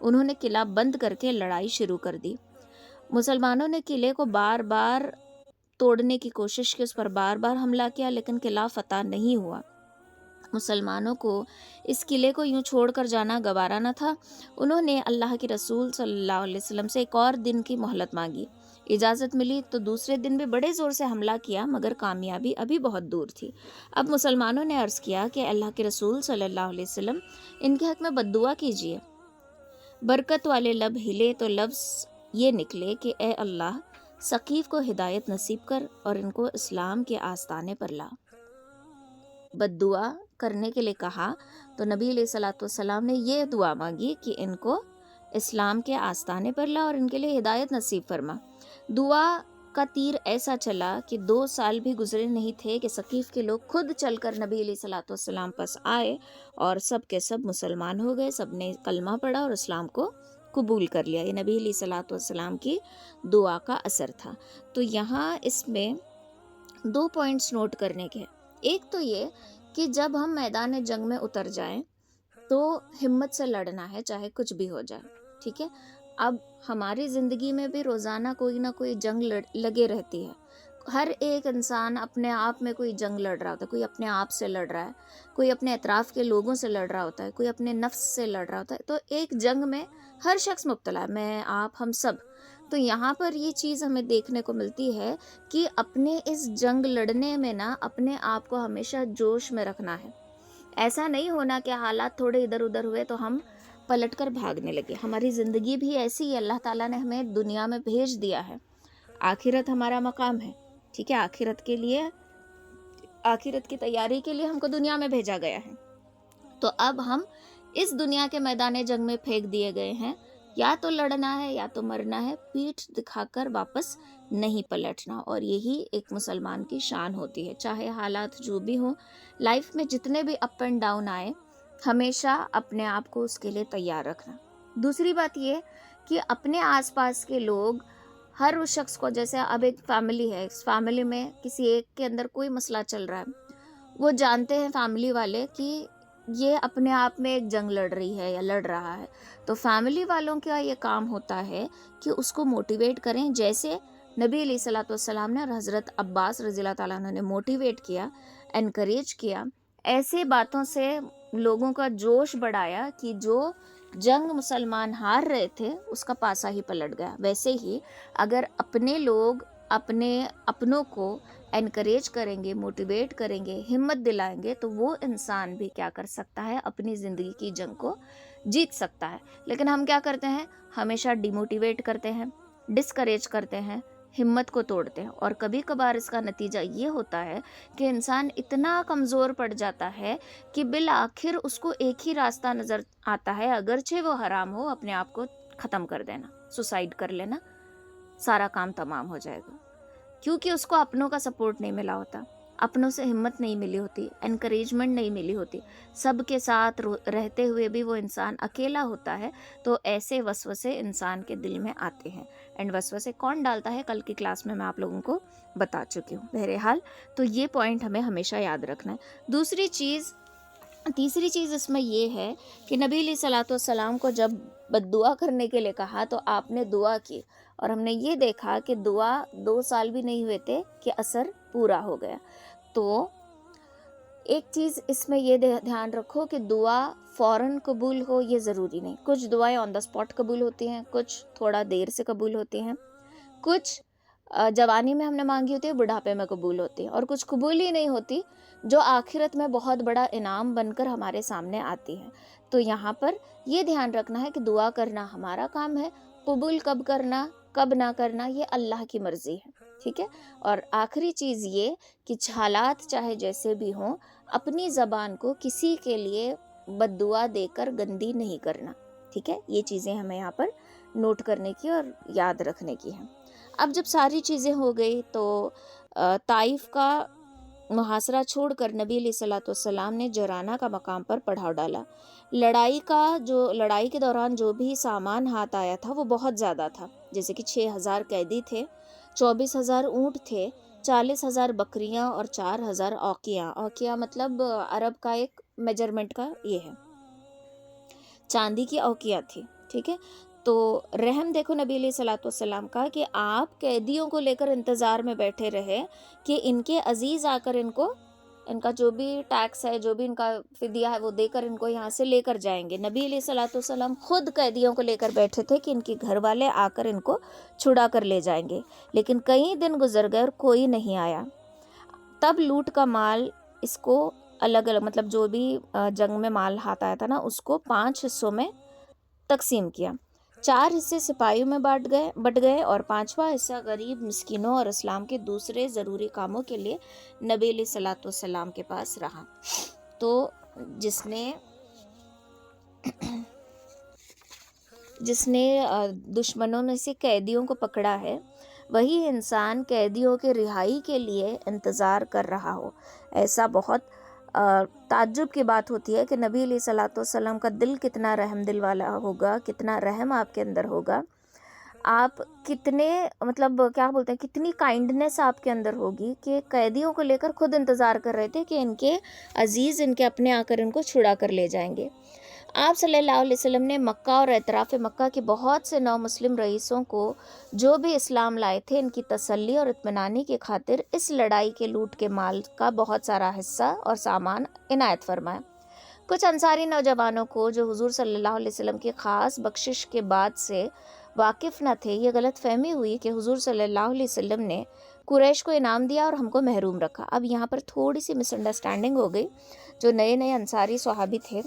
انہوں نے قلعہ بند کر کے لڑائی شروع کر دی۔ مسلمانوں نے قلعے کو بار بار توڑنے کی کوشش کی، اس پر بار بار حملہ کیا، لیکن قلعہ فتح نہیں ہوا۔ مسلمانوں کو اس قلعے کو یوں چھوڑ کر جانا گوارا نہ تھا۔ انہوں نے اللہ کے رسول صلی اللہ علیہ وسلم سے ایک اور دن کی مہلت مانگی۔ اجازت ملی تو دوسرے دن بھی بڑے زور سے حملہ کیا، مگر کامیابی ابھی بہت دور تھی۔ اب مسلمانوں نے عرض کیا کہ اللہ کے رسول صلی اللہ علیہ وسلم ان کے حق میں بد دعا کیجیے۔ برکت والے لب ہلے تو لفظ یہ نکلے کہ اے اللہ، ثقیف کو ہدایت نصیب کر اور ان کو اسلام کے آستانے پر لا۔ بد دعا کرنے کے لیے کہا تو نبی علیہ الصلوۃ والسلام نے یہ دعا مانگی کہ ان کو اسلام کے آستانے پر لا اور ان کے لیے ہدایت نصیب فرما۔ دعا کا تیر ایسا چلا کہ 2 سال بھی گزرے نہیں تھے کہ ثقیف کے لوگ خود چل کر نبی علیہ الصلوۃ والسلام پاس آئے اور سب کے سب مسلمان ہو گئے، سب نے کلمہ پڑھا اور اسلام کو قبول کر لیا۔ یہ نبی علیہ الصلوۃ والسلام کی دعا کا اثر تھا۔ تو یہاں اس میں 2 پوائنٹس نوٹ کرنے کے ہیں۔ ایک تو یہ کہ جب ہم میدان جنگ میں اتر جائیں تو ہمت سے لڑنا ہے، چاہے کچھ بھی ہو جائے، ٹھیک ہے۔ اب ہماری زندگی میں بھی روزانہ کوئی نہ کوئی جنگ لگے رہتی ہے۔ ہر ایک انسان اپنے آپ میں کوئی جنگ لڑ رہا ہوتا ہے، کوئی اپنے آپ سے لڑ رہا ہے، کوئی اپنے اطراف کے لوگوں سے لڑ رہا ہوتا ہے، کوئی اپنے نفس سے لڑ رہا ہوتا ہے۔ تو ایک جنگ میں ہر شخص مبتلا ہے، میں، آپ، ہم سب۔ تو یہاں پر یہ چیز ہمیں دیکھنے کو ملتی ہے کہ اپنے اس جنگ لڑنے میں نا اپنے آپ کو ہمیشہ جوش میں رکھنا ہے۔ ایسا نہیں ہونا کہ حالات تھوڑے ادھر ادھر ہوئے تو ہم پلٹ کر بھاگنے لگے۔ ہماری زندگی بھی ایسی ہے، اللہ تعالیٰ نے ہمیں دنیا میں بھیج دیا ہے، آخرت ہمارا مقام ہے، ٹھیک ہے۔ آخرت کی تیاری کے لیے ہم کو دنیا میں بھیجا گیا ہے۔ تو اب ہم اس دنیا کے میدان جنگ میں پھینک دیے گئے ہیں، یا تو لڑنا ہے یا تو مرنا ہے، پیٹھ دکھا کر واپس نہیں پلٹنا۔ اور یہی ایک مسلمان کی شان ہوتی ہے، چاہے حالات جو بھی ہوں، لائف میں جتنے بھی اپ اینڈ ڈاؤن آئے، ہمیشہ اپنے آپ کو اس کے لیے تیار رکھنا۔ دوسری بات یہ کہ اپنے آس پاس کے لوگ، ہر اس شخص کو، جیسے اب ایک فیملی ہے، اس فیملی میں کسی ایک کے اندر کوئی مسئلہ چل رہا ہے، وہ جانتے ہیں فیملی والے کہ یہ اپنے آپ میں ایک جنگ لڑ رہی ہے یا لڑ رہا ہے، تو فیملی والوں کا یہ کام ہوتا ہے کہ اس کو موٹیویٹ کریں، جیسے نبی علیہ الصلوۃ والسلام نے اور حضرت عباس رضی اللہ تعالیٰ عنہ نے موٹیویٹ کیا، انکریج کیا، ایسے باتوں سے لوگوں کا جوش بڑھایا کہ جو جنگ مسلمان ہار رہے تھے اس کا پاسا ہی پلٹ گیا۔ ویسے ہی اگر اپنے لوگ اپنوں کو انکریج کریں گے، موٹیویٹ کریں گے، ہمت دلائیں گے، تو وہ انسان بھی کیا کر سکتا ہے، اپنی زندگی کی جنگ کو جیت سکتا ہے۔ لیکن ہم کیا کرتے ہیں، ہمیشہ ڈیموٹیویٹ کرتے ہیں، ڈسکریج کرتے ہیں، ہمت کو توڑتے ہیں، اور کبھی کبھار اس کا نتیجہ یہ ہوتا ہے کہ انسان اتنا کمزور پڑ جاتا ہے کہ بالآخر اس کو ایک ہی راستہ نظر آتا ہے، اگرچہ وہ حرام ہو، اپنے آپ کو ختم کر دینا، سوسائڈ کر لینا، سارا کام تمام ہو جائے گا، کیونکہ اس کو اپنوں کا سپورٹ نہیں ملا ہوتا، اپنوں سے ہمت نہیں ملی ہوتی، انکریجمنٹ نہیں ملی ہوتی، سب کے ساتھ رہتے ہوئے بھی وہ انسان اکیلا ہوتا ہے۔ تو ایسے وسوسے انسان کے دل میں آتے ہیں، اینڈ وسوسے کون ڈالتا ہے، کل کی کلاس میں آپ لوگوں کو بتا چکی ہوں۔ بہرحال تو یہ پوائنٹ ہمیں ہمیشہ یاد رکھنا ہے۔ تیسری چیز اس میں یہ ہے کہ نبی علیہ الصلوۃ والسلام کو جب بد دعا کرنے کے لیے کہا تو آپ نے دعا کی، اور ہم نے یہ دیکھا کہ دعا 2 سال بھی نہیں ہوئے تھے کہ اثر پورا ہو گیا۔ تو ایک چیز اس میں یہ دھیان رکھو کہ دعا فوراً قبول ہو یہ ضروری نہیں، کچھ دعائیں آن دا اسپاٹ قبول ہوتی ہیں، کچھ تھوڑا دیر سے قبول ہوتی ہیں، کچھ جوانی میں ہم نے مانگی ہوتی ہے، بڑھاپے میں قبول ہوتی ہیں، اور کچھ قبول ہی نہیں ہوتی جو آخرت میں بہت بڑا انعام بن کر ہمارے سامنے آتی ہے۔ تو یہاں پر یہ دھیان رکھنا ہے کہ دعا کرنا ہمارا کام ہے، قبول کب کرنا کب نہ کرنا یہ اللہ کی مرضی ہے، ٹھیک ہے۔ اور آخری چیز یہ کہ حالات چاہے جیسے بھی ہوں، اپنی زبان کو کسی کے لیے بد دعا دے کر گندی نہیں کرنا، ٹھیک ہے۔ یہ چیزیں ہمیں یہاں پر نوٹ کرنے کی اور یاد رکھنے کی ہیں۔ اب جب ساری چیزیں ہو گئی تو طائف کا محاصرہ چھوڑ کر نبی علیہ الصلوۃ والسلام نے جرانہ کا مقام پر پڑاؤ ڈالا۔ لڑائی کے دوران جو بھی سامان ہاتھ آیا تھا وہ بہت زیادہ تھا، جیسے کہ 6,000 قیدی تھے، 24,000 اونٹ تھے، 40,000 بکریاں اور 4,000 اوقیاں۔ اوقیاں مطلب عرب کا ایک میجرمنٹ کا یہ ہے، چاندی کی اوقیاں تھی، ٹھیک ہے. تو رحم دیکھو نبی علیہ الصلوۃ والسلام کا کہ آپ قیدیوں کو لے کر انتظار میں بیٹھے رہے کہ ان کے عزیز آ کر ان کو ان کا جو بھی ٹیکس ہے، جو بھی ان کا فدیہ ہے، وہ دے کر ان کو یہاں سے لے کر جائیں گے. نبی علیہ الصلوۃ والسلام خود قیدیوں کو لے کر بیٹھے تھے کہ ان کے گھر والے آ کر ان کو چھڑا کر لے جائیں گے. لیکن کئی دن گزر گئے اور کوئی نہیں آیا. تب لوٹ کا مال اس کو الگ الگ، مطلب جو بھی جنگ میں مال ہاتھ آیا تھا نا، اس کو 5 حصوں میں تقسیم کیا. 4 حصے سپاہیوں میں بٹ گئے اور 5واں حصہ غریب مسکینوں اور اسلام کے دوسرے ضروری کاموں کے لیے نبی علیہ الصلوۃ والسلام کے پاس رہا. تو جس نے دشمنوں میں سے قیدیوں کو پکڑا ہے، وہی انسان قیدیوں کے رہائی کے لیے انتظار کر رہا ہو. ایسا بہت تعجب کی بات ہوتی ہے کہ نبی علیہ الصلوۃ والسلام کا دل کتنا رحم دل والا ہوگا، کتنا رحم آپ کے اندر ہوگا، آپ کتنے مطلب کیا بولتے ہیں، کتنی کائنڈنس آپ کے اندر ہوگی کہ قیدیوں کو لے کر خود انتظار کر رہے تھے کہ ان کے عزیز ان کے اپنے آ کر ان کو چھڑا کر لے جائیں گے. آپ صلی اللہ علیہ وسلم نے مکہ اور اطراف مکہ کے بہت سے نو مسلم رئیسوں کو جو بھی اسلام لائے تھے، ان کی تسلی اور اطمینانی کی خاطر اس لڑائی کے لوٹ کے مال کا بہت سارا حصہ اور سامان عنایت فرمایا. کچھ انصاری نوجوانوں کو جو حضور صلی اللہ علیہ وسلم کی خاص بخشش کے بعد سے واقف نہ تھے، یہ غلط فہمی ہوئی کہ حضور صلی اللہ علیہ وسلم نے قریش کو انعام دیا اور ہم کو محروم رکھا. اب یہاں پر تھوڑی سی مس انڈرسٹینڈنگ ہو گئی. جو نئے نئے انصاری صحابی تھے،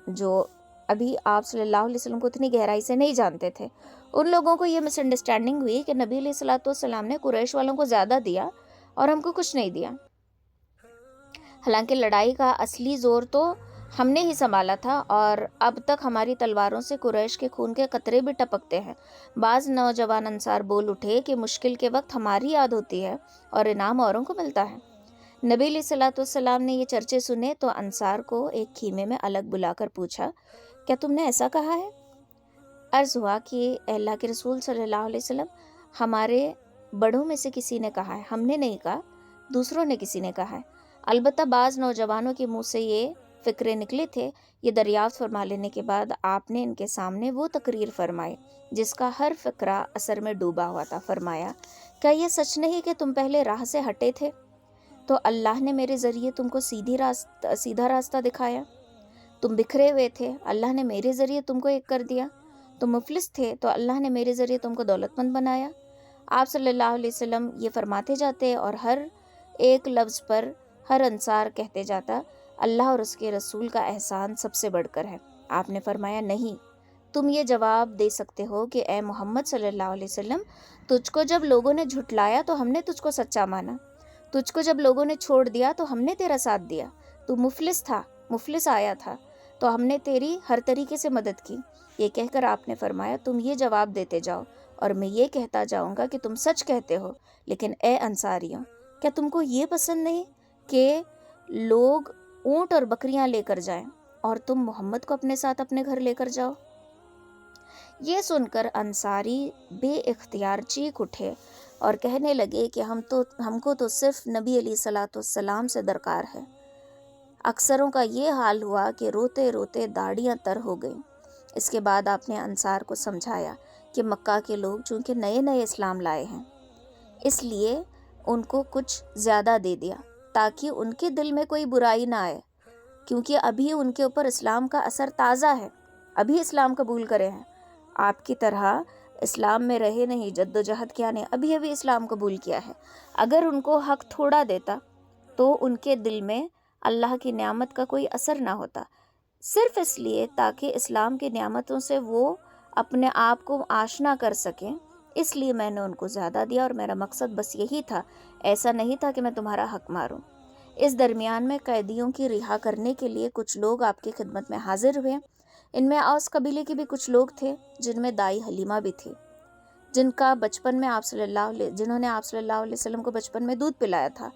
جو ابھی آپ صلی اللہ علیہ وسلم کو اتنی گہرائی سے نہیں جانتے تھے، ان لوگوں کو یہ مس انڈرسٹینڈنگ ہوئی کہ نبی علیہ الصلوۃ والسلام نے قریش والوں کو زیادہ دیا اور ہم کو کچھ نہیں دیا. حالانکہ لڑائی کا اصلی زور تو ہم نے ہی سنبھالا تھا اور اب تک ہماری تلواروں سے قریش کے خون کے قطرے بھی ٹپکتے ہیں. بعض نوجوان انصار بول اٹھے کہ مشکل کے وقت ہماری یاد ہوتی ہے اور انعام اوروں کو ملتا ہے. نبی علیہ الصلوۃ والسلام نے یہ چرچے سنے تو انصار کو ایک خیمے میں الگ بلا کر پوچھا، کیا تم نے ایسا کہا ہے؟ عرض ہوا کہ اے اللہ کے رسول صلی اللہ علیہ وسلم، ہمارے بڑوں میں سے کسی نے کہا ہے. ہم نے نہیں کہا، دوسروں نے کسی نے کہا ہے. البتہ بعض نوجوانوں کے منہ سے یہ فکرے نکلے تھے. یہ دریافت فرما لینے کے بعد آپ نے ان کے سامنے وہ تقریر فرمائی جس کا ہر فقرہ اثر میں ڈوبا ہوا تھا. فرمایا، کیا یہ سچ نہیں کہ تم پہلے راہ سے ہٹے تھے تو اللہ نے میرے ذریعے تم کو سیدھا راستہ دکھایا؟ تم بکھرے ہوئے تھے، اللہ نے میرے ذریعے تم کو ایک کر دیا. تم مفلس تھے تو اللہ نے میرے ذریعے تم کو دولت مند بنایا. آپ صلی اللہ علیہ وسلم یہ فرماتے جاتے اور ہر ایک لفظ پر ہر انصار کہتے جاتا، اللہ اور اس کے رسول کا احسان سب سے بڑھ کر ہے. آپ نے فرمایا، نہیں، تم یہ جواب دے سکتے ہو کہ اے محمد صلی اللہ علیہ وسلم، تجھ کو جب لوگوں نے جھٹلایا تو ہم نے تجھ کو سچا مانا، تجھ کو جب لوگوں نے چھوڑ دیا تو ہم نے تیرا ساتھ دیا. تو مفلس آیا تھا تو ہم نے تیری ہر طریقے سے مدد کی. یہ کہہ کر آپ نے فرمایا، تم یہ جواب دیتے جاؤ اور میں یہ کہتا جاؤں گا کہ تم سچ کہتے ہو. لیکن اے انصاریوں، کیا تم کو یہ پسند نہیں کہ لوگ اونٹ اور بکریاں لے کر جائیں اور تم محمد کو اپنے ساتھ اپنے گھر لے کر جاؤ؟ یہ سن کر انصاری بے اختیار چیخ اٹھے اور کہنے لگے کہ ہم کو تو صرف نبی علیہ الصلوۃ والسلام سے درکار ہے. اکثروں کا یہ حال ہوا کہ روتے روتے داڑیاں تر ہو گئیں. اس کے بعد آپ نے انصار کو سمجھایا کہ مکہ کے لوگ چونکہ نئے نئے اسلام لائے ہیں، اس لیے ان کو کچھ زیادہ دے دیا تاکہ ان کے دل میں کوئی برائی نہ آئے، کیونکہ ابھی ان کے اوپر اسلام کا اثر تازہ ہے، ابھی اسلام قبول کرے ہیں. آپ کی طرح اسلام میں رہے نہیں، جد و جہد کیا نہیں، ابھی اسلام قبول کیا ہے. اگر ان کو حق تھوڑا دیتا تو ان کے دل میں اللہ کی نعمت کا کوئی اثر نہ ہوتا، صرف اس لیے تاکہ اسلام کی نعمتوں سے وہ اپنے آپ کو آشنا کر سکیں. اس لیے میں نے ان کو زیادہ دیا اور میرا مقصد بس یہی تھا، ایسا نہیں تھا کہ میں تمہارا حق ماروں. اس درمیان میں قیدیوں کی رہا کرنے کے لیے کچھ لوگ آپ کی خدمت میں حاضر ہوئے. ان میں اوس قبیلے کے بھی کچھ لوگ تھے، جن میں دائی حلیمہ بھی تھی، جنہوں نے آپ صلی اللہ علیہ وسلم کو بچپن میں دودھ پلایا تھا.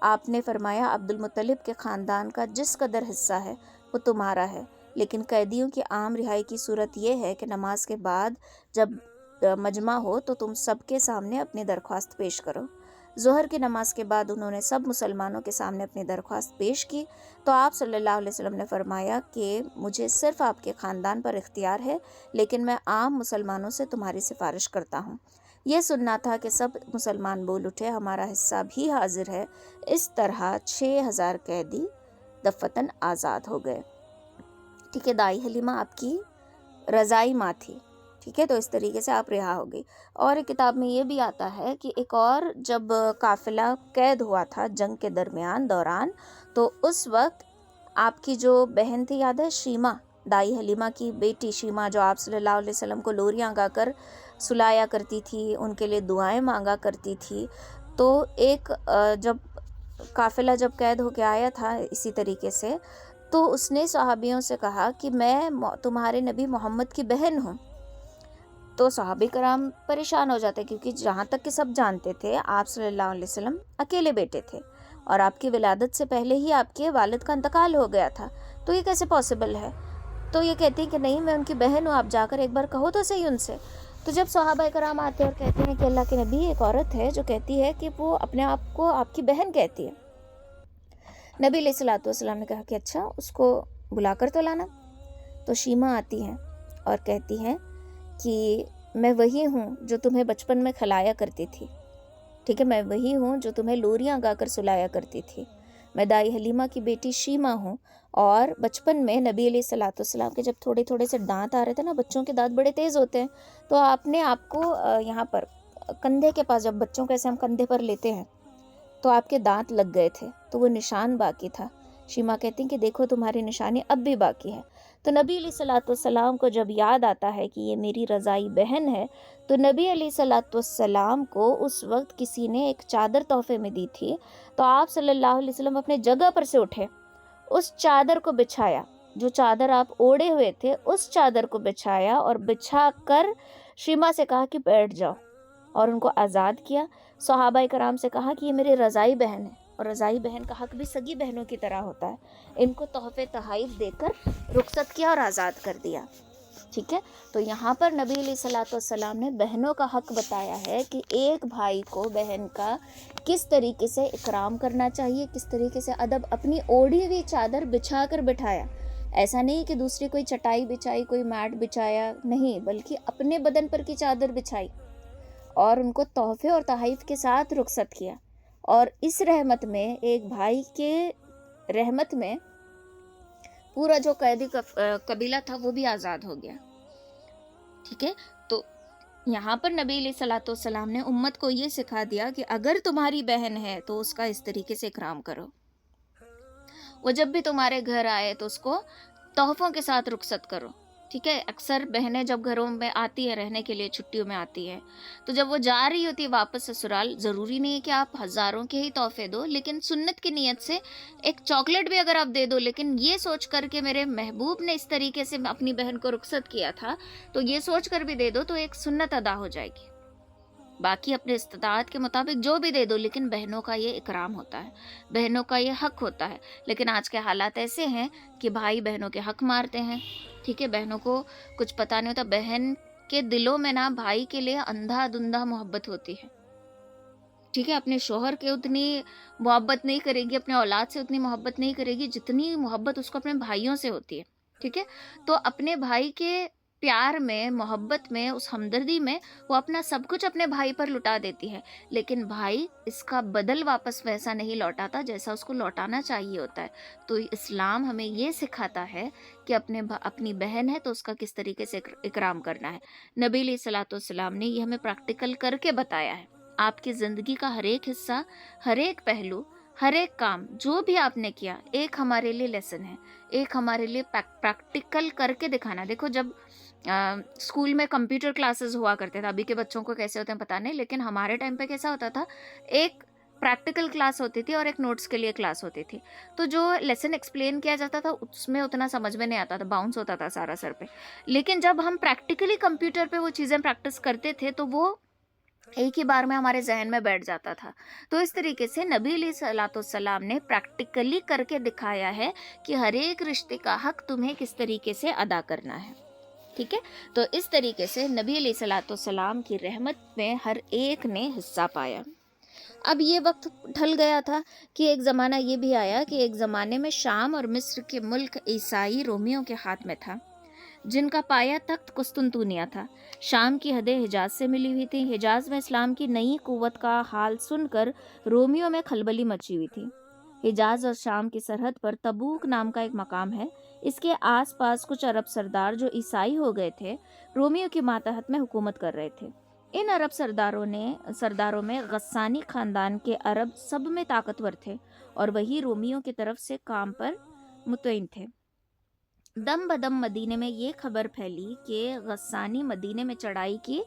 آپ نے فرمایا، عبد المطلب کے خاندان کا جس قدر حصہ ہے وہ تمہارا ہے، لیکن قیدیوں کی عام رہائی کی صورت یہ ہے کہ نماز کے بعد جب مجمع ہو تو تم سب کے سامنے اپنی درخواست پیش کرو. ظہر کی نماز کے بعد انہوں نے سب مسلمانوں کے سامنے اپنی درخواست پیش کی تو آپ صلی اللہ علیہ وسلم نے فرمایا کہ مجھے صرف آپ کے خاندان پر اختیار ہے، لیکن میں عام مسلمانوں سے تمہاری سفارش کرتا ہوں۔ یہ سننا تھا کہ سب مسلمان بول اٹھے، ہمارا حصہ بھی حاضر ہے۔ اس طرح 6000 قیدی دفتن آزاد ہو گئے۔ ٹھیک ہے، دائی حلیمہ آپ کی رضائی ماں تھی، ٹھیک ہے، تو اس طریقے سے آپ رہا ہو گئی۔ اور ایک کتاب میں یہ بھی آتا ہے کہ ایک اور جب قافلہ قید ہوا تھا جنگ کے دوران، تو اس وقت آپ کی جو بہن تھی، یاد ہے، شیمہ، دائی حلیمہ کی بیٹی شیمہ، جو آپ صلی اللہ علیہ وسلم کو لوریاں گا کر سلایا کرتی تھی، ان کے لیے دعائیں مانگا کرتی تھی، تو ایک جب قافلہ جب قید ہو کے آیا تھا اسی طریقے سے، تو اس نے صحابیوں سے کہا کہ میں تمہارے نبی محمد کی بہن ہوں۔ تو صحابہ کرام پریشان ہو جاتے، کیونکہ جہاں تک کہ سب جانتے تھے آپ صلی اللہ علیہ وسلم اکیلے بیٹے تھے اور آپ کی ولادت سے پہلے ہی آپ کے والد کا انتقال ہو گیا تھا، تو یہ کیسے پاسبل ہے؟ تو یہ کہتی ہیں کہ نہیں، میں ان کی بہن ہوں، آپ جا کر ایک بار کہو تو صحیح ان سے۔ تو جب صحابہ کرام آتے اور کہتے ہیں کہ اللہ کے نبی، ایک عورت ہے جو کہتی ہے کہ وہ اپنے آپ کو آپ کی بہن کہتی ہے، نبی علیہ الصلوۃ والسلام نے کہا کہ اچھا، اس کو بلا کر تو لانا۔ تو شیمہ آتی ہیں اور کہتی ہیں کہ میں وہی ہوں جو تمہیں بچپن میں کھلایا کرتی تھی، ٹھیک ہے، میں وہی ہوں جو تمہیں لوریاں گا کر سلایا کرتی تھی، میں دائی حلیمہ کی بیٹی شیمہ ہوں۔ اور بچپن میں نبی علیہ الصلوۃ والسلام کے جب تھوڑے تھوڑے سے دانت آ رہے تھے نا، بچوں کے دانت بڑے تیز ہوتے ہیں، تو آپ نے آپ کو یہاں پر کندھے کے پاس، جب بچوں کو ایسے ہم کندھے پر لیتے ہیں تو آپ کے دانت لگ گئے تھے، تو وہ نشان باقی تھا۔ شیمہ کہتی ہیں کہ دیکھو تمہاری نشانی اب بھی باقی ہے۔ تو نبی علیہ الصلوۃ والسلام کو جب یاد آتا ہے کہ یہ میری رضائی بہن ہے، تو نبی علیہ الصلوۃ والسلام کو اس وقت کسی نے ایک چادر تحفے میں دی تھی، تو آپ صلی اللہ علیہ وسلم اپنے جگہ پر سے اٹھے، اس چادر کو بچھایا، جو چادر آپ اوڑے ہوئے تھے اس چادر کو بچھایا، اور بچھا کر شیمہ سے کہا کہ بیٹھ جاؤ، اور ان کو آزاد کیا۔ صحابہ کرام سے کہا کہ یہ میری رضائی بہن ہے، اور رضائی بہن کا حق بھی سگی بہنوں کی طرح ہوتا ہے، ان کو تحفے تحائف دے کر رخصت کیا اور آزاد کر دیا، ٹھیک ہے۔ تو یہاں پر نبی علیہ الصلوۃ والسلام نے بہنوں کا حق بتایا ہے کہ ایک بھائی کو بہن کا کس طریقے سے اکرام کرنا چاہیے، کس طریقے سے ادب، اپنی اوڑھی ہوئی چادر بچھا کر بٹھایا، ایسا نہیں کہ دوسری کوئی چٹائی بچھائی، کوئی میٹ بچھایا، نہیں، بلکہ اپنے بدن پر کی چادر بچھائی اور ان کو تحفے اور تحائف کے ساتھ رخصت کیا۔ اور اس رحمت میں، ایک بھائی کے رحمت میں، پورا جو قیدی قبیلہ تھا وہ بھی آزاد ہو گیا، ٹھیک ہے۔ تو یہاں پر نبی علیہ الصلوۃ والسلام نے امت کو یہ سکھا دیا کہ اگر تمہاری بہن ہے تو اس کا اس طریقے سے اکرام کرو، وہ جب بھی تمہارے گھر آئے تو اس کو تحفوں کے ساتھ رخصت کرو، ٹھیک ہے۔ اکثر بہنیں جب گھروں میں آتی ہے رہنے کے لیے، چھٹیوں میں آتی ہے، تو جب وہ جا رہی ہوتی ہے واپس سسرال، ضروری نہیں ہے کہ آپ ہزاروں کے ہی تحفے دو، لیکن سنت کی نیت سے ایک چاکلیٹ بھی اگر آپ دے دو، لیکن یہ سوچ کر کہ میرے محبوب نے اس طریقے سے اپنی بہن کو رخصت کیا تھا، تو یہ سوچ کر بھی دے دو تو ایک سنت ادا ہو جائے گی۔ باقی اپنے استطاعت کے مطابق جو بھی دے دو، لیکن بہنوں کا یہ اکرام ہوتا ہے، بہنوں کا یہ حق ہوتا ہے۔ لیکن آج کے حالات ایسے ہیں کہ بھائی بہنوں کے حق مارتے ہیں، ٹھیک ہے، بہنوں کو کچھ پتہ نہیں ہوتا، بہن کے دلوں میں نا بھائی کے لیے اندھا دھندھا محبت ہوتی ہے، ٹھیک ہے، اپنے شوہر کے اتنی محبت نہیں کرے گی، اپنے اولاد سے اتنی محبت نہیں کرے گی جتنی محبت اس کو اپنے بھائیوں سے ہوتی ہے، ٹھیک ہے۔ تو اپنے بھائی کے پیار میں، محبت میں، اس ہمدردی میں وہ اپنا سب کچھ اپنے بھائی پر لٹا دیتی ہے، لیکن بھائی اس کا بدل واپس ویسا نہیں لوٹاتا جیسا اس کو لوٹانا چاہیے ہوتا ہے۔ تو اسلام ہمیں یہ سکھاتا ہے کہ اپنی بہن ہے تو اس کا کس طریقے سے اکرام کرنا ہے۔ نبی علیہ الصلوۃ والسلام نے یہ ہمیں پریکٹیکل کر کے بتایا ہے۔ آپ کی زندگی کا ہر ایک حصہ، ہر ایک پہلو، ہر ایک کام جو بھی آپ نے کیا، ایک ہمارے لیے لیسن ہے، ایک ہمارے لیے پریکٹیکل کر کے دکھانا۔ دیکھو جب اسکول میں کمپیوٹر کلاسز ہوا کرتے تھے، ابھی کے بچوں کو کیسے ہوتے ہیں پتہ نہیں، لیکن ہمارے ٹائم پہ کیسا ہوتا تھا، ایک پریکٹیکل کلاس ہوتی تھی اور ایک نوٹس کے لیے کلاس ہوتی تھی، تو جو لیسن ایکسپلین کیا جاتا تھا اس میں اتنا سمجھ میں نہیں آتا تھا، باؤنس ہوتا تھا سارا سر پہ، لیکن جب ہم پریکٹیکلی کمپیوٹر پہ وہ چیزیں پریکٹس کرتے تھے تو وہ ایک ہی بار میں ہمارے ذہن میں بیٹھ جاتا تھا۔ تو اس طریقے سے نبی علیہ الصلوۃ والسلام نے پریکٹیکلی کر کے دکھایا ہے کہ ہر ایک رشتے کا حق تمہیں کس طریقے سے ادا کرنا ہے، ٹھیک ہے۔ تو اس طریقے سے نبی علیہ الصلوۃ والسلام کی رحمت میں ہر ایک نے حصہ پایا۔ اب یہ وقت ڈھل گیا تھا کہ ایک زمانہ یہ بھی آیا کہ ایک زمانے میں شام اور مصر کے ملک عیسائی رومیوں کے ہاتھ میں تھا، جن کا پایا تخت قسطنطنیہ تھا۔ شام کی حدیں حجاز سے ملی ہوئی تھیں۔ حجاز میں اسلام کی نئی قوت کا حال سن کر رومیوں میں کھلبلی مچی ہوئی تھی۔ حجاز اور شام کی سرحد پر تبوک نام کا ایک مقام ہے۔ اس کے آس پاس کچھ عرب سردار جو عیسائی ہو گئے تھے رومیوں کی ماتحت میں حکومت کر رہے تھے۔ ان عرب سرداروں میں غسانی خاندان کے عرب سب میں طاقتور تھے اور وہی رومیوں کی طرف سے کام پر مطمئن تھے۔ دم بدم مدینے میں یہ خبر پھیلی کہ غسانی مدینے میں چڑھائی کی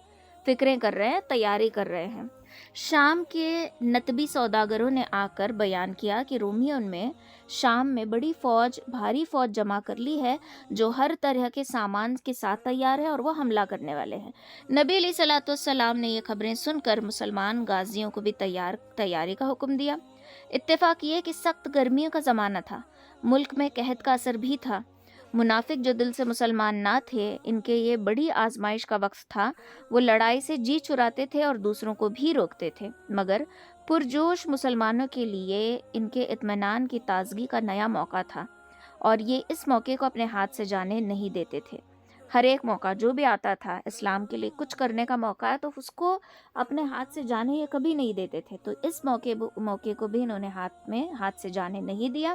فکریں کر رہے ہیں، تیاری کر رہے ہیں۔ شام کے نتبی سوداگروں نے آ کر بیان کیا کہ رومیوں میں شام میں بھاری فوج جمع کر لی ہے جو ہر طرح کے سامان کے ساتھ تیار ہے اور وہ حملہ کرنے والے ہیں۔ نبی علیہ الصلوۃ والسلام نے یہ خبریں سن کر مسلمان غازیوں کو بھی تیاری کا حکم دیا۔ اتفاق یہ کہ سخت گرمیوں کا زمانہ تھا، ملک میں قحط کا اثر بھی تھا۔ منافق جو دل سے مسلمان نہ تھے، ان کے یہ بڑی آزمائش کا وقت تھا۔ وہ لڑائی سے جی چراتے تھے اور دوسروں کو بھی روکتے تھے، مگر پرجوش مسلمانوں کے لیے ان کے اطمینان کی تازگی کا نیا موقع تھا اور یہ اس موقع کو اپنے ہاتھ سے جانے نہیں دیتے تھے۔ ہر ایک موقع جو بھی آتا تھا اسلام کے لیے کچھ کرنے کا موقع ہے تو اس کو اپنے ہاتھ سے جانے یہ کبھی نہیں دیتے تھے، تو اس موقع کو بھی انہوں نے ہاتھ سے جانے نہیں دیا۔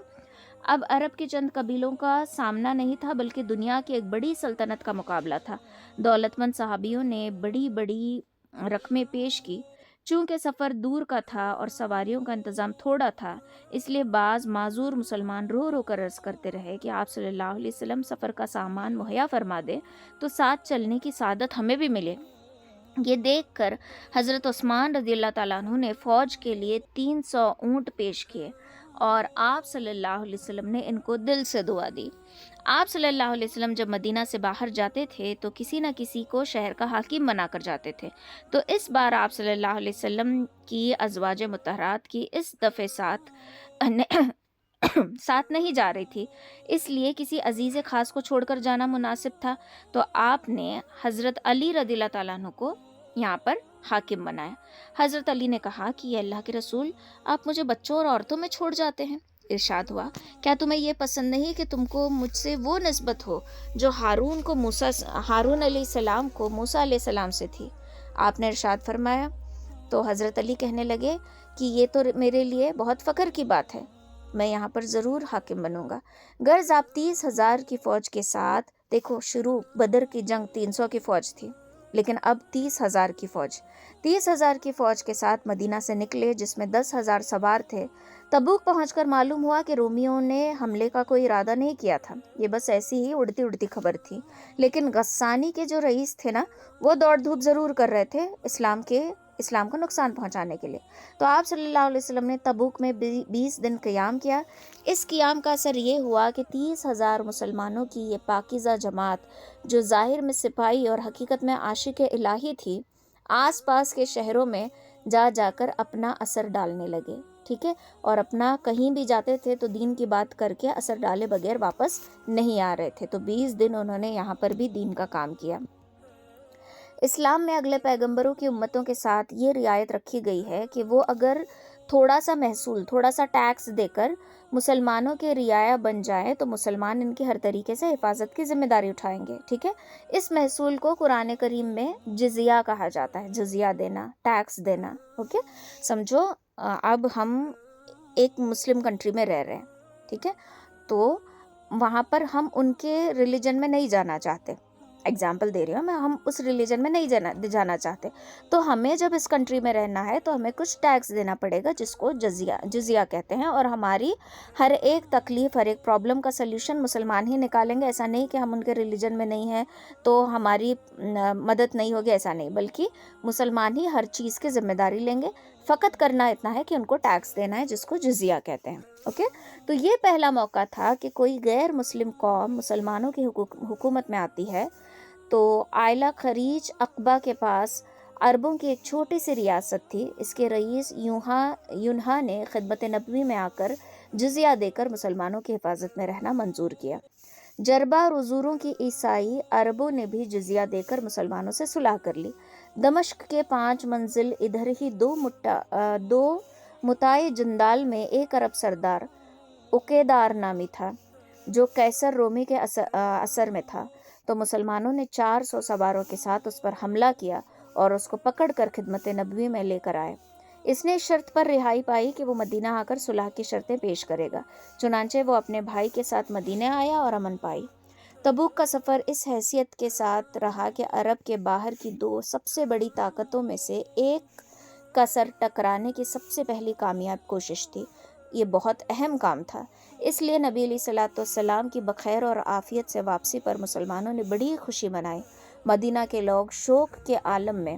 اب عرب کے چند قبیلوں کا سامنا نہیں تھا بلکہ دنیا کی ایک بڑی سلطنت کا مقابلہ تھا۔ دولت مند صحابیوں نے بڑی بڑی رقمیں پیش کی۔ چونکہ سفر دور کا تھا اور سواریوں کا انتظام تھوڑا تھا، اس لیے بعض معذور مسلمان رو رو کر عرض کرتے رہے کہ آپ صلی اللہ علیہ وسلم سفر کا سامان مہیا فرما دے تو ساتھ چلنے کی سعادت ہمیں بھی ملے۔ یہ دیکھ کر حضرت عثمان رضی اللہ تعالیٰ عنہ نے فوج کے لیے 300 اونٹ پیش کیے اور آپ صلی اللہ علیہ وسلم نے ان کو دل سے دعا دی۔ آپ صلی اللہ علیہ وسلم جب مدینہ سے باہر جاتے تھے تو کسی نہ کسی کو شہر کا حاکم بنا کر جاتے تھے، تو اس بار آپ صلی اللہ علیہ وسلم کی ازواج مطہرات کی اس دفعہ ساتھ نہیں جا رہی تھی، اس لیے کسی عزیز خاص کو چھوڑ کر جانا مناسب تھا، تو آپ نے حضرت علی رضی اللہ تعالیٰ عنہ کو یہاں پر حاکم بنایا۔ حضرت علی نے کہا کہ اللہ کے رسول، آپ مجھے بچوں اور عورتوں میں چھوڑ جاتے ہیں۔ ارشاد ہوا، کیا تمہیں یہ پسند نہیں کہ تم کو مجھ سے وہ نسبت ہو جو ہارون علیہ السلام کو موسیٰ علیہ السلام سے تھی؟ آپ نے ارشاد فرمایا تو حضرت علی کہنے لگے کہ یہ تو میرے لیے بہت فخر کی بات ہے، میں یہاں پر ضرور حاکم بنوں گا۔ غرض آپ 30,000 کی فوج کے ساتھ، دیکھو شروع بدر کی جنگ 300 کی فوج تھی لیکن اب 30,000 کی فوج کے ساتھ مدینہ سے نکلے جس میں 10,000 سوار تھے۔ تبوک پہنچ کر معلوم ہوا کہ رومیوں نے حملے کا کوئی ارادہ نہیں کیا تھا، یہ بس ایسی ہی اڑتی خبر تھی، لیکن غسانی کے جو رئیس تھے نا، وہ دوڑ دھوپ ضرور کر رہے تھے اسلام کو نقصان پہنچانے کے لیے۔ تو آپ صلی اللہ علیہ وسلم نے تبوک میں 20 دن قیام کیا۔ اس قیام کا اثر یہ ہوا کہ 30,000 مسلمانوں کی یہ پاکیزہ جماعت جو ظاہر میں سپاہی اور حقیقت میں عاشق الہی تھی، آس پاس کے شہروں میں جا کر اپنا اثر ڈالنے لگے، ٹھیک ہے، اور اپنا کہیں بھی جاتے تھے تو دین کی بات کر کے اثر ڈالے بغیر واپس نہیں آ رہے تھے۔ تو 20 دن انہوں نے یہاں پر بھی دین کا کام کیا۔ اسلام میں اگلے پیغمبروں کی امتوں کے ساتھ یہ رعایت رکھی گئی ہے کہ وہ اگر تھوڑا سا محصول، تھوڑا سا ٹیکس دے کر مسلمانوں کے رعایا بن جائیں تو مسلمان ان کی ہر طریقے سے حفاظت کی ذمہ داری اٹھائیں گے، ٹھیک ہے۔ اس محصول کو قرآن کریم میں جزیہ کہا جاتا ہے، جزیہ دینا، ٹیکس دینا، اوکے۔ سمجھو اب ہم ایک مسلم کنٹری میں رہ رہے ہیں، ٹھیک ہے، تو وہاں پر ہم ان کے ریلیجن میں نہیں جانا چاہتے، ایگزامپل دے رہی ہوں میں، ہم اس ریلیجن میں نہیں جانا چاہتے، تو ہمیں جب اس کنٹری میں رہنا ہے تو ہمیں کچھ ٹیکس دینا پڑے گا جس کو جزیہ کہتے ہیں، اور ہماری ہر ایک تکلیف، ہر ایک پرابلم کا سلیوشن مسلمان ہی نکالیں گے۔ ایسا نہیں کہ ہم ان کے ریلیجن میں نہیں ہیں تو ہماری مدد نہیں ہوگی، ایسا نہیں، بلکہ مسلمان ہی ہر چیز کی ذمہ داری لیں گے، فقط کرنا اتنا ہے کہ ان کو ٹیکس دینا ہے جس کو جزیہ کہتے ہیں، اوکے۔ تو یہ پہلا موقع تھا کہ کوئی غیر مسلم قوم مسلمانوں کی حکومت میں آتی ہے، تو آئلہ خریج عقبہ کے پاس عربوں کی ایک چھوٹی سی ریاست تھی، اس کے رئیس یونہا نے خدمت نبوی میں آ کر جزیہ دے کر مسلمانوں کی حفاظت میں رہنا منظور کیا۔ جربہ اور عزوروں کی عیسائی عربوں نے بھی جزیہ دے کر مسلمانوں سے صلح کر لی۔ دمشق کے 5 منزل ادھر ہی دو متائے جندال میں ایک عرب سردار عقیدار نامی تھا جو قیصر رومی کے اثر میں تھا، تو مسلمانوں نے 400 سواروں کے ساتھ اس پر حملہ کیا اور اس کو پکڑ کر خدمت نبوی میں لے کر آئے۔ اس نے اس شرط پر رہائی پائی کہ وہ مدینہ آ کر صلح کی شرطیں پیش کرے گا، چنانچہ وہ اپنے بھائی کے ساتھ مدینہ آیا اور امن پائی۔ تبوک کا سفر اس حیثیت کے ساتھ رہا کہ عرب کے باہر کی 2 سب سے بڑی طاقتوں میں سے ایک کا سر ٹکرانے کی سب سے پہلی کامیاب کوشش تھی۔ یہ بہت اہم کام تھا، اس لیے نبی علیہ الصلوۃ والسلام کی بخیر اور عافیت سے واپسی پر مسلمانوں نے بڑی خوشی منائی۔ مدینہ کے لوگ شوق کے عالم میں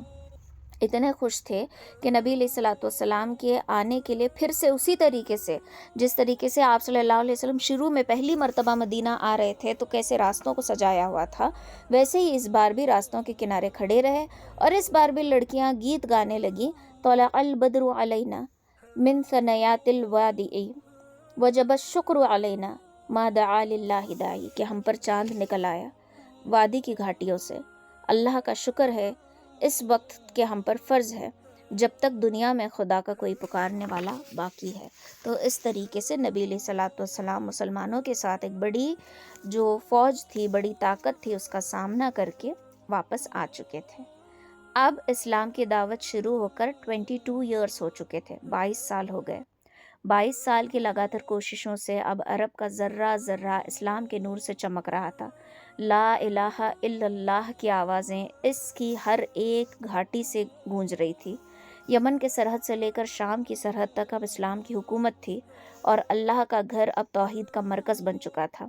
اتنے خوش تھے کہ نبی علیہ الصلوۃ والسلام کے آنے کے لیے پھر سے اسی طریقے سے جس طریقے سے آپ صلی اللہ علیہ وسلم شروع میں پہلی مرتبہ مدینہ آ رہے تھے تو کیسے راستوں کو سجایا ہوا تھا، ویسے ہی اس بار بھی راستوں کے کنارے کھڑے رہے، اور اس بار بھی لڑکیاں گیت گانے لگیں، طلع البدر علینا من ثنیات الوداع وجب الشکر علینا ما دعا للہ داعی، کہ ہم پر چاند نکل آیا وادی کی گھاٹیوں سے، اللہ کا شکر ہے اس وقت کہ ہم پر فرض ہے جب تک دنیا میں خدا کا کوئی پکارنے والا باقی ہے۔ تو اس طریقے سے نبی علیہ الصلوۃ والسلام مسلمانوں کے ساتھ ایک بڑی جو فوج تھی، بڑی طاقت تھی، اس کا سامنا کر کے واپس آ چکے تھے۔ اب اسلام کی دعوت شروع ہو کر 22 ایئرس ہو چکے تھے، 22 سال ہو گئے۔ 22 سال کی لگاتار کوششوں سے اب عرب کا ذرہ ذرہ اسلام کے نور سے چمک رہا تھا۔ لا الہ الا اللہ کی آوازیں اس کی ہر ایک گھاٹی سے گونج رہی تھی۔ یمن کے سرحد سے لے کر شام کی سرحد تک اب اسلام کی حکومت تھی، اور اللہ کا گھر اب توحید کا مرکز بن چکا تھا۔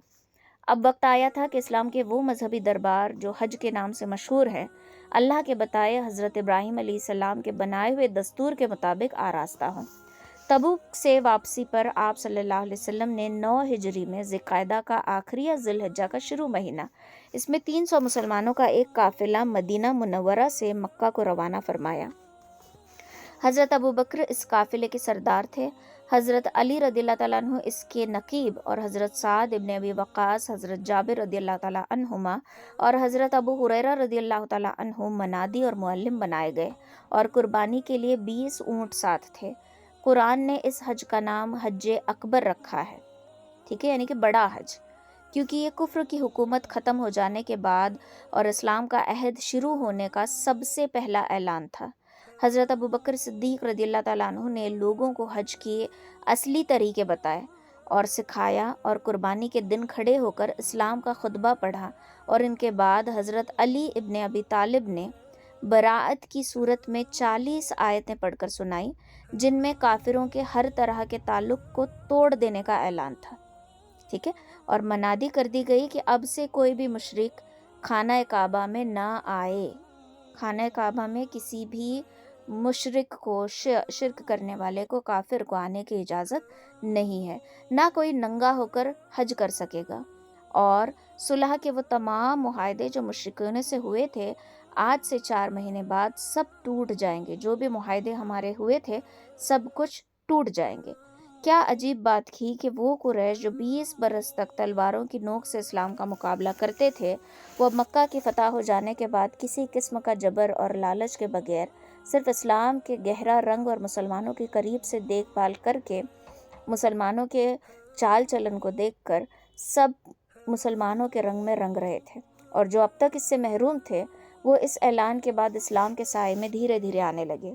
اب وقت آیا تھا کہ اسلام کے وہ مذہبی دربار جو حج کے نام سے مشہور ہیں، اللہ کے بتائے حضرت ابراہیم علیہ السلام کے بنائے ہوئے دستور کے مطابق آراستہ ہوں۔ تبوک سے واپسی پر آپ صلی اللہ علیہ وسلم نے 9 ہجری میں ذی القعدہ کا آخری یا ذی الحجہ کا شروع مہینہ، اس میں 300 مسلمانوں کا ایک قافلہ مدینہ منورہ سے مکہ کو روانہ فرمایا۔ حضرت ابوبکر اس قافلے کے سردار تھے، حضرت علی رضی اللہ تعالیٰ عنہ اس کے نقیب، اور حضرت سعد ابن ابی وقاص، حضرت جابر رضی اللہ تعالیٰ عنہما اور حضرت ابو ہریرہ رضی اللہ تعالیٰ عنہ منادی اور معلم بنائے گئے، اور قربانی کے لیے 20 اونٹ ساتھ تھے۔ قرآن نے اس حج کا نام حج اکبر رکھا ہے، ٹھیک ہے، یعنی کہ بڑا حج، کیونکہ یہ کفر کی حکومت ختم ہو جانے کے بعد اور اسلام کا عہد شروع ہونے کا سب سے پہلا اعلان تھا۔ حضرت ابوبکر صدیق رضی اللہ تعالیٰ عنہ نے لوگوں کو حج کے اصلی طریقے بتائے اور سکھایا، اور قربانی کے دن کھڑے ہو کر اسلام کا خطبہ پڑھا، اور ان کے بعد حضرت علی ابن ابی طالب نے براءت کی صورت میں 40 آیتیں پڑھ کر سنائی، جن میں کافروں کے ہر طرح کے تعلق کو توڑ دینے کا اعلان تھا، ٹھیک ہے، اور منادی کر دی گئی کہ اب سے کوئی بھی مشرک خانہ کعبہ میں نہ آئے، خانہ کعبہ میں کسی بھی مشرک کو، شرک کرنے والے کو، کافر کو آنے کی اجازت نہیں ہے، نہ کوئی ننگا ہو کر حج کر سکے گا، اور صلح کے وہ تمام معاہدے جو مشرکین سے ہوئے تھے آج سے 4 مہینے بعد سب ٹوٹ جائیں گے، جو بھی معاہدے ہمارے ہوئے تھے سب کچھ ٹوٹ جائیں گے۔ کیا عجیب بات تھی کہ وہ قریش جو 20 برس تک تلواروں کی نوک سے اسلام کا مقابلہ کرتے تھے، وہ مکہ کی فتح ہو جانے کے بعد کسی قسم کا جبر اور لالچ کے بغیر صرف اسلام کے گہرا رنگ اور مسلمانوں کی قریب سے دیکھ بھال کر کے، مسلمانوں کے چال چلن کو دیکھ کر سب مسلمانوں کے رنگ میں رنگ رہے تھے، اور جو اب تک اس سے محروم تھے وہ اس اعلان کے بعد اسلام کے سائے میں دھیرے دھیرے آنے لگے۔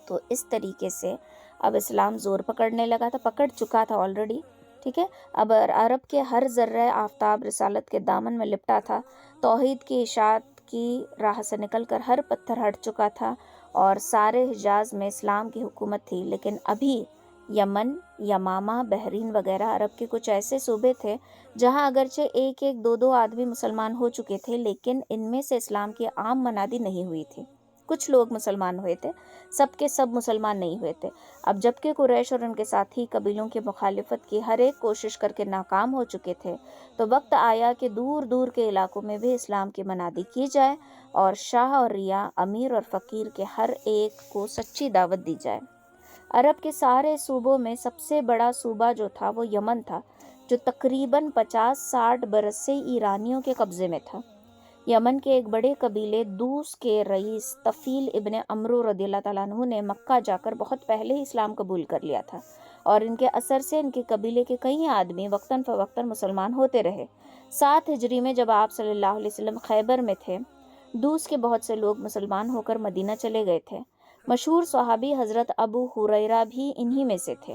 تو اس طریقے سے اب اسلام زور پکڑنے لگا تھا، پکڑ چکا تھا آلریڈی، ٹھیک ہے، اب عرب کے ہر ذرہ آفتاب رسالت کے دامن میں لپٹا تھا، توحید کی اشاعت کی راہ سے نکل کر ہر پتھر ہٹ چکا تھا، اور سارے حجاز میں اسلام کی حکومت تھی۔ لیکن ابھی یمن، یمامہ، بحرین وغیرہ عرب کے کچھ ایسے صوبے تھے جہاں اگرچہ ایک ایک دو دو آدمی مسلمان ہو چکے تھے، لیکن ان میں سے اسلام کی عام منادی نہیں ہوئی تھی۔ کچھ لوگ مسلمان ہوئے تھے، سب کے سب مسلمان نہیں ہوئے تھے۔ اب جبکہ قریش اور ان کے ساتھی قبیلوں کی مخالفت کی ہر ایک کوشش کر کے ناکام ہو چکے تھے، تو وقت آیا کہ دور دور کے علاقوں میں بھی اسلام کی منادی کی جائے، اور شاہ اور رعایا، امیر اور فقیر کے ہر ایک کو سچی دعوت دی جائے۔ عرب کے سارے صوبوں میں سب سے بڑا صوبہ جو تھا وہ یمن تھا، جو تقریباً 50-60 برس سے ایرانیوں کے قبضے میں تھا۔ یمن کے ایک بڑے قبیلے دوس کے رئیس طفیل ابن عمرو رضی اللہ تعالیٰ عنہ نے مکہ جا کر بہت پہلے ہی اسلام قبول کر لیا تھا، اور ان کے اثر سے ان کے قبیلے کے کئی آدمی وقتاً فوقتاً مسلمان ہوتے رہے۔ 7 ہجری میں جب آپ صلی اللہ علیہ وسلم خیبر میں تھے، دوس کے بہت سے لوگ مسلمان ہو کر مدینہ چلے گئے تھے۔ مشہور صحابی حضرت ابو ہریرہ بھی انہی میں سے تھے۔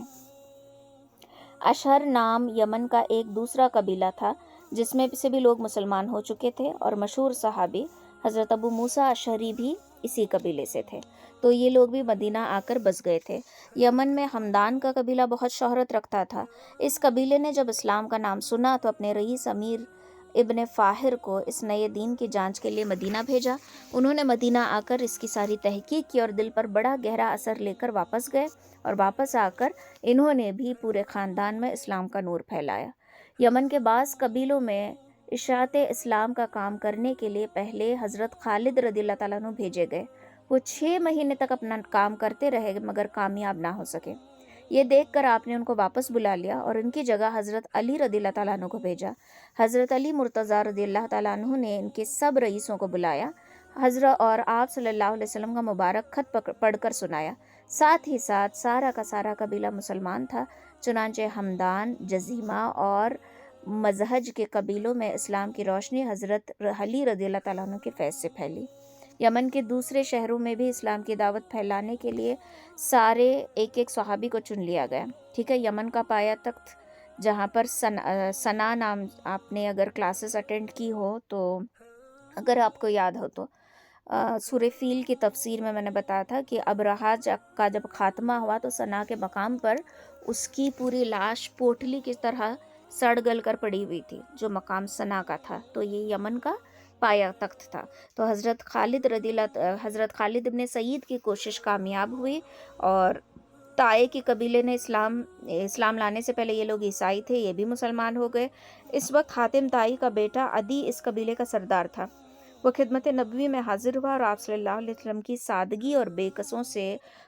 اشہر نام یمن کا ایک دوسرا قبیلہ تھا جس میں سے بھی لوگ مسلمان ہو چکے تھے، اور مشہور صحابی حضرت ابو موسیٰ اشعری بھی اسی قبیلے سے تھے، تو یہ لوگ بھی مدینہ آ کر بس گئے تھے۔ یمن میں حمدان کا قبیلہ بہت شہرت رکھتا تھا۔ اس قبیلے نے جب اسلام کا نام سنا تو اپنے رئیس امیر ابن فاہر کو اس نئے دین کی جانچ کے لیے مدینہ بھیجا۔ انہوں نے مدینہ آ کر اس کی ساری تحقیق کی اور دل پر بڑا گہرا اثر لے کر واپس گئے، اور واپس آ کر انہوں نے بھی پورے خاندان میں اسلام کا نور پھیلایا۔ یمن کے بعض قبیلوں میں اشاعت اسلام کا کام کرنے کے لیے پہلے حضرت خالد رضی اللہ تعالیٰ عنہ بھیجے گئے۔ وہ 6 مہینے تک اپنا کام کرتے رہے مگر کامیاب نہ ہو سکے۔ یہ دیکھ کر آپ نے ان کو واپس بلا لیا اور ان کی جگہ حضرت علی رضی اللہ تعالیٰ عنہ کو بھیجا۔ حضرت علی مرتضیٰ رضی اللہ تعالیٰ عنہ نے ان کے سب رئیسوں کو بلایا حضرت اور آپ صلی اللہ علیہ وسلم کا مبارک خط پڑھ کر سنایا۔ ساتھ ہی ساتھ سارا کا سارا قبیلہ مسلمان تھا، چنانچہ حمدان، جزیمہ اور مزہج کے قبیلوں میں اسلام کی روشنی حضرت علی رضی اللہ تعالیٰ عنہ کے فیض سے پھیلی۔ یمن کے دوسرے شہروں میں بھی اسلام کی دعوت پھیلانے کے لیے سارے ایک صحابی کو چن لیا گیا۔ ٹھیک ہے، یمن کا پایا تخت جہاں پر سنا نام، آپ نے اگر کلاسز اٹینڈ کی ہو تو اگر آپ کو یاد ہو تو سورہ فیل کی تفسیر میں نے بتایا تھا کہ ابرہہ کا جب خاتمہ ہوا تو سنا کے مقام پر اس کی پوری لاش پوٹلی کی طرح سڑ گل کر پڑی ہوئی تھی، جو مقام سنا کا تھا، تو یہ یمن کا پایا تخت تھا۔ تو حضرت خالد ابن سعید کی کوشش کامیاب ہوئی، اور طائے کے قبیلے نے اسلام لانے سے پہلے یہ لوگ عیسائی تھے، یہ بھی مسلمان ہو گئے۔ اس وقت حاتم طائی کا بیٹا عدی اس قبیلے کا سردار تھا۔ وہ خدمت نبوی میں حاضر ہوا اور آپ صلی اللہ علیہ وسلم کی سادگی اور بے کسوں سے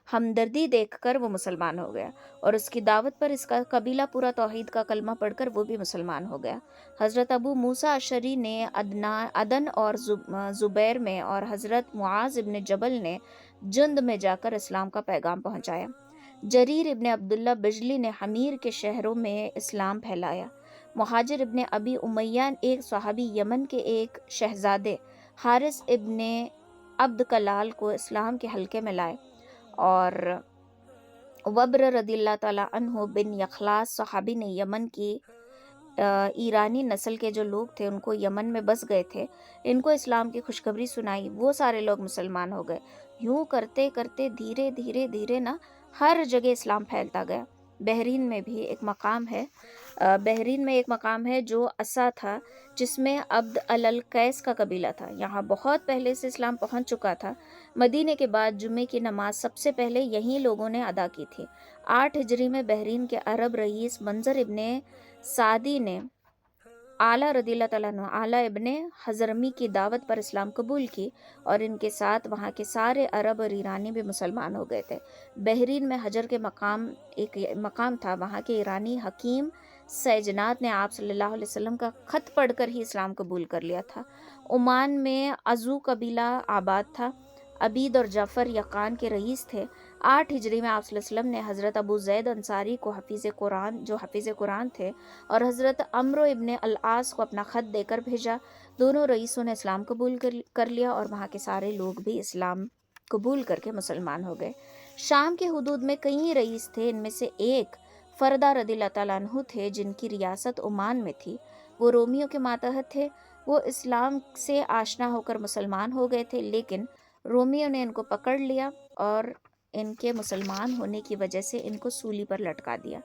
ہمدردی دیکھ کر وہ مسلمان ہو گیا، اور اس کی دعوت پر اس کا قبیلہ پورا توحید کا کلمہ پڑھ کر وہ بھی مسلمان ہو گیا۔ حضرت ابو موسیٰ اشعری نے عدن اور زبیر میں، اور حضرت معاذ ابن جبل نے جند میں جا کر اسلام کا پیغام پہنچایا۔ جریر ابن عبداللہ بجلی نے حمیر کے شہروں میں اسلام پھیلایا۔ مہاجر ابن ابی امیہ ایک صحابی یمن کے ایک شہزادے حارث ابن عبد کلال کو اسلام کے حلقے میں لائے، اور وبر رضی اللہ تعالیٰ عنہ بن یخلاص صحابی نے یمن کی ایرانی نسل کے جو لوگ تھے ان کو یمن میں بس گئے تھے، ان کو اسلام کی خوشخبری سنائی، وہ سارے لوگ مسلمان ہو گئے۔ یوں کرتے کرتے دھیرے دھیرے دھیرے ہر جگہ اسلام پھیلتا گیا۔ بحرین میں بھی ایک مقام ہے جو عصا تھا، جس میں عبد القیس کا قبیلہ تھا، یہاں بہت پہلے سے اسلام پہنچ چکا تھا۔ مدینے کے بعد جمعے کی نماز سب سے پہلے یہی لوگوں نے ادا کی تھی۔ 8 ہجری میں بحرین کے عرب رئیس منظر ابن سعدی نے اعلیٰ رضی اللہ تعالیٰ عنہ اعلیٰ ابن حضرمی کی دعوت پر اسلام قبول کی، اور ان کے ساتھ وہاں کے سارے عرب اور ایرانی بھی مسلمان ہو گئے تھے۔ بحرین میں حجر کے ایک مقام تھا، وہاں کے ایرانی حکیم سیجنات نے آپ صلی اللہ علیہ وسلم کا خط پڑھ کر ہی اسلام قبول کر لیا تھا۔ عمان میں عزو قبیلہ آباد تھا، عبید اور جعفر یقان کے رئیس تھے۔ 8 ہجری میں آپ صلی اللہ علیہ وسلم نے حضرت ابو زید انصاری کو حفیظ قرآن تھے، اور حضرت عمرو ابن العاص کو اپنا خط دے کر بھیجا۔ دونوں رئیسوں نے اسلام قبول کر لیا، اور وہاں کے سارے لوگ بھی اسلام قبول کر کے مسلمان ہو گئے۔ شام کے حدود میں کئی رئیس تھے، ان میں سے ایک فردہ رضی اللہ تعالیٰ عنہ تھے جن کی ریاست عمان میں تھی۔ وہ رومیوں کے ماتحت تھے۔ وہ اسلام سے آشنا ہو کر مسلمان ہو گئے تھے، لیکن رومیوں نے ان کو پکڑ لیا اور ان کے مسلمان ہونے کی وجہ سے ان کو سولی پر لٹکا دیا۔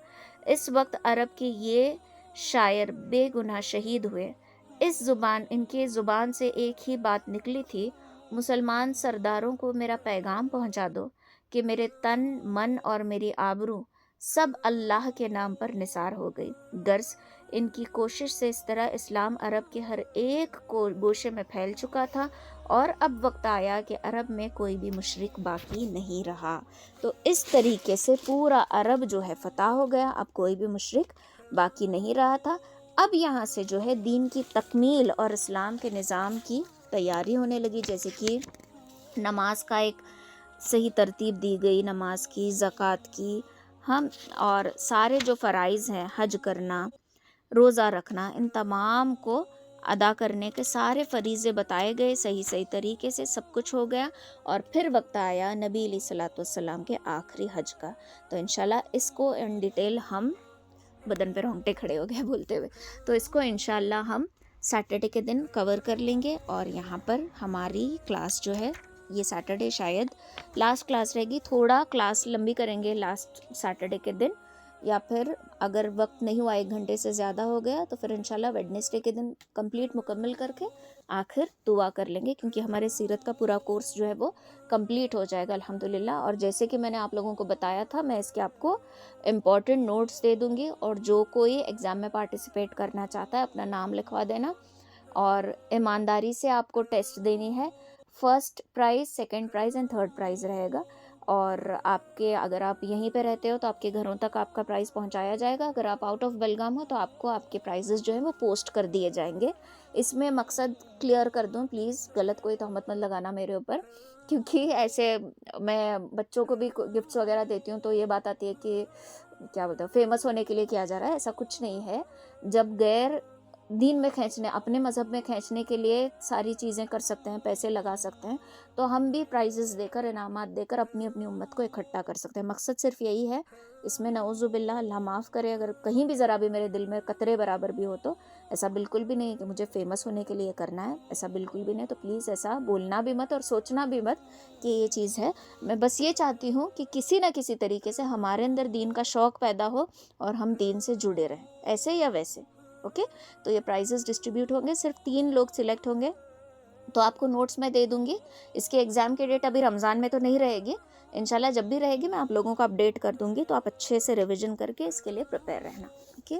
اس وقت عرب کے یہ شاعر بے گناہ شہید ہوئے۔ ان کے زبان سے ایک ہی بات نکلی تھی، مسلمان سرداروں کو میرا پیغام پہنچا دو کہ میرے تن، من اور میری آبرو سب اللہ کے نام پر نثار ہو گئی۔ غرض ان کی کوشش سے اس طرح اسلام عرب کے ہر ایک گوشے میں پھیل چکا تھا، اور اب وقت آیا کہ عرب میں کوئی بھی مشرک باقی نہیں رہا۔ تو اس طریقے سے پورا عرب جو ہے فتح ہو گیا، اب کوئی بھی مشرک باقی نہیں رہا تھا. اب یہاں سے جو ہے دین کی تکمیل اور اسلام کے نظام کی تیاری ہونے لگی، جیسے کہ نماز کا ایک صحیح ترتیب دی گئی، نماز کی، زکوٰۃ کی، ہم اور سارے جو فرائض ہیں، حج کرنا، روزہ رکھنا، ان تمام کو ادا کرنے کے سارے فریضے بتائے گئے صحیح طریقے سے، سب کچھ ہو گیا. اور پھر وقت آیا نبی علیہ الصلوۃ والسلام کے آخری حج کا. تو انشاءاللہ اس کو ان ڈیٹیل ہم، بدن پہ رونگٹے کھڑے ہو گئے بولتے ہوئے، تو اس کو انشاءاللہ ہم سیٹرڈے کے دن کور کر لیں گے. اور یہاں پر ہماری کلاس جو ہے یہ سیٹرڈے شاید لاسٹ کلاس رہے گی، تھوڑا کلاس لمبی کریں گے لاسٹ سیٹرڈے کے دن، یا پھر اگر وقت نہیں ہوا 1 گھنٹے سے زیادہ ہو گیا تو پھر انشاءاللہ ویڈنسڈے کے دن کمپلیٹ مکمل کر کے آخر دعا کر لیں گے، کیونکہ ہمارے سیرت کا پورا کورس جو ہے وہ کمپلیٹ ہو جائے گا الحمدللہ. اور جیسے کہ میں نے آپ لوگوں کو بتایا تھا، میں اس کے آپ کو امپورٹنٹ نوٹس دے دوں گی، اور جو کوئی ایگزام میں پارٹیسپیٹ کرنا چاہتا ہے اپنا نام لکھوا دینا، اور ایمانداری سے آپ کو ٹیسٹ دینی ہے. First prize, second prize and third prize رہے گا. اور آپ کے، اگر آپ یہیں پہ رہتے ہو تو آپ کے گھروں تک آپ کا پرائز پہنچایا جائے گا. اگر آپ آؤٹ آف بیلگام ہو تو آپ کو آپ کے پرائزز جو ہیں وہ پوسٹ کر دیے جائیں گے. اس میں مقصد کلیئر کر دوں، پلیز غلط کوئی تہمت مت لگانا میرے اوپر، کیونکہ ایسے میں بچوں کو بھی گفٹس وغیرہ دیتی ہوں تو یہ بات آتی ہے کہ کیا بولتے ہیں فیمس ہونے کے لیے کیا جا رہا ہے. ایسا کچھ نہیں ہے. جب غیر دین میں کھینچنے، اپنے مذہب میں کھینچنے کے لیے ساری چیزیں کر سکتے ہیں، پیسے لگا سکتے ہیں، تو ہم بھی پرائزز دے کر، انعامات دے کر اپنی امت کو اکٹھا کر سکتے ہیں. مقصد صرف یہی ہے. اس میں نعوذ باللہ، اللہ معاف کرے اگر کہیں بھی ذرا بھی میرے دل میں قطرے برابر بھی ہو تو ایسا بالکل بھی نہیں کہ مجھے فیمس ہونے کے لیے کرنا ہے، ایسا بالکل بھی نہیں. تو پلیز ایسا بولنا بھی مت اور سوچنا بھی مت کہ یہ چیز ہے. میں بس یہ چاہتی ہوں کہ کسی نہ کسی طریقے سے ہمارے اندر دین کا شوق پیدا ہو اور ہم دین سے جڑے رہیں، ایسے یا ویسے. اوکے، تو یہ پرائزز ڈسٹریبیوٹ ہوں گے، صرف 3 لوگ سلیکٹ ہوں گے. تو آپ کو نوٹس میں دے دوں گی. اس کے ایگزام کی ڈیٹ ابھی رمضان میں تو نہیں رہے گی، انشاءاللہ جب بھی رہے گی میں آپ لوگوں کو اپڈیٹ کر دوں گی. تو آپ اچھے سے ریویژن کر کے اس کے لیے پریپیئر رہنا. اوکے.